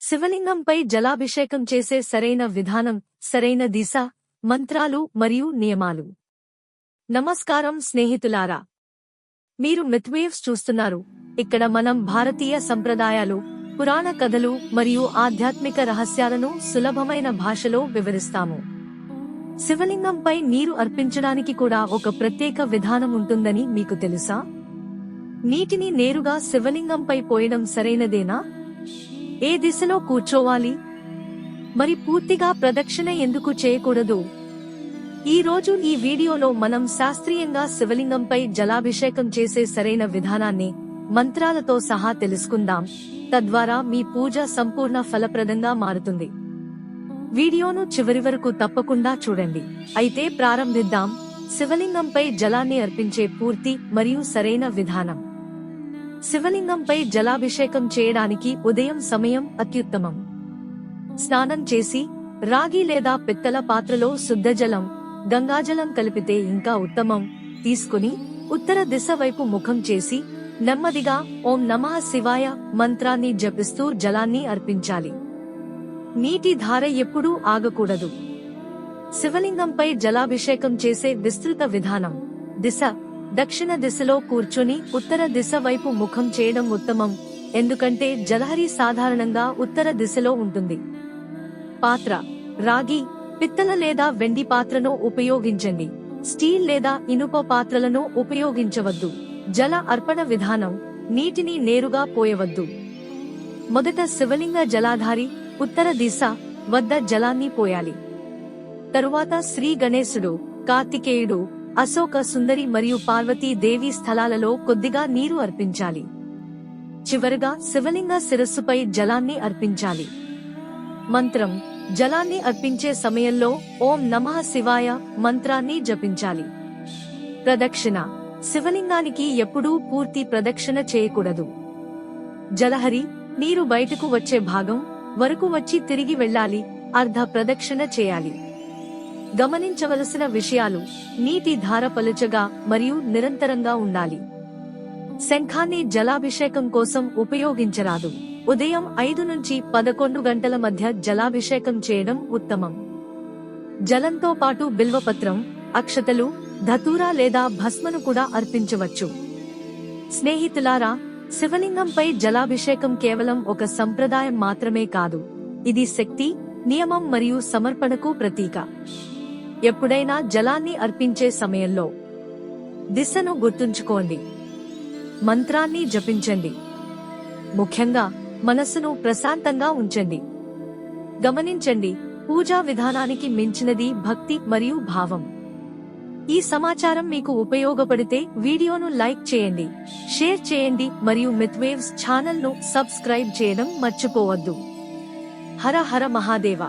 శివలింగంపై జలాభిషేకం చేసే సరైన విధానం, సరైన దిశ, మంత్రాలు మరియు నియమాలు. నమస్కారం స్నేహితులారా, మీరు మిత్వేవ్స్ చూస్తున్నారు. ఇక్కడ మనం భారతీయ సంప్రదాయాలు, పురాణ కథలు మరియు ఆధ్యాత్మిక రహస్యాలను సులభమైన భాషలో వివరిస్తాము. శివలింగంపై నీరు అర్పించడానికి కూడా ఒక ప్రత్యేక విధానం ఉంటుందని మీకు తెలుసా? నీటిని నేరుగా శివలింగంపై పోయడం సరైనదేనా? ఏ దిశలో కూర్చోవాలి? మరి పూర్తిగా ప్రదక్షిణ ఎందుకు చేయకూడదు? ఈ రోజు ఈ వీడియోలో మనం శాస్త్రీయంగా శివలింగంపై జలాభిషేకం చేసే సరైన విధానాన్ని, మంత్రాలతో సహా తెలుసుకుందాం. తద్వారా మీ పూజ సంపూర్ణ ఫలప్రదంగా మారుతుంది. వీడియోను చివరి వరకు తప్పకుండా చూడండి. అయితే ప్రారంభిద్దాం. శివలింగంపై జలాన్ని అర్పించే పూర్తి మరియు సరైన విధానం. శివలింగంపై జలాభిషేకం చేయడానికి ఉదయం సమయం అత్యుత్తమం. స్నానం చేసి రాగి లేదా పిత్తల పాత్రలో శుద్ధజలం, గంగాజలం కలిపితే ఇంకా ఉత్తమం తీసుకుని ఉత్తర దిశ వైపు ముఖం చేసి నెమ్మదిగా ఓం నమః శివాయ మంత్రాన్ని జపిస్తూ జలాన్ని అర్పించాలి. నీటి ధార ఎప్పుడూ ఆగకూడదు. శివలింగంపై జలాభిషేకం చేసే విస్తృత విధానం. దిశ: దక్షిణ దిశలో కూర్చొని ఉత్తర దిశ వైపు ముఖం చేయడం ఉత్తమం, ఎందుకంటే జలహరి సాధారణంగా ఉత్తర దిశలో ఉంటుంది. పాత్ర: రాగి, పిత్తల లేదా వెండి పాత్రను ఉపయోగించండి. స్టీల్ లేదా ఇనుప పాత్రలను ఉపయోగించవద్దు. జల అర్పణ విధానం: నీటిని నేరుగా పోయవద్దు. మొదట శివలింగ జలాధారి ఉత్తర దిశ వద్ద జలాన్ని పోయాలి. తరువాత శ్రీ గణేశుడు, కార్తికేయుడు, అశోక సుందరి మరియు పార్వతీ దేవి స్థలాలలో కొద్దిగా నీరు అర్పించాలి. చివరగా శివలింగ శిరస్సుపై జలాన్ని అర్పించాలి. మంత్రం: జలాన్ని అర్పించే సమయంలో ఓం నమః శివాయ మంత్రాన్ని జపించాలి. ప్రదక్షిణ: శివలింగానికి ఎప్పుడూ పూర్తి ప్రదక్షిణ చేయకూడదు. జలహరి నీరు బయటకు వచ్చే భాగం వరకు వచ్చి తిరిగి వెళ్ళాలి. అర్ధ ప్రదక్షిణ చేయాలి. గమనించవలసిన విషయాలు: నీటి ధార పలుచగా మరియు నిరంతరంగా ఉండాలి. శంఖాన్ని జలాభిషేకం కోసం ఉపయోగించరాదు. ఉదయం 5 నుంచి 11 గంటల మధ్య జలాభిషేకం చేయడం ఉత్తమం. జలంతో పాటు బిల్వపత్రం, అక్షతలు, ధతూరా లేదా భస్మను కూడా అర్పించవచ్చు. స్నేహితులారా, శివలింగంపై జలాభిషేకం కేవలం ఒక సంప్రదాయం మాత్రమే కాదు, ఇది శక్తి, నియమం మరియు సమర్పణకు ప్రతీక. ఎప్పుడైనా జలాన్ని అర్పించే సమయంలో దిశను గుర్తుంచుకోండి. మంత్రాన్ని జపించండి. ముఖ్యంగా మనస్సును ప్రశాంతంగా ఉంచండి. గమనించండి, పూజా విధానానికి మించినది భక్తి మరియు భావం. ఈ సమాచారం మీకు ఉపయోగపడితే వీడియోను లైక్ చేయండి, షేర్ చేయండి మరియు మిత్వేవ్స్ ఛానల్ను సబ్స్క్రైబ్ చేయడం మర్చిపోవద్దు. హర హర మహాదేవ.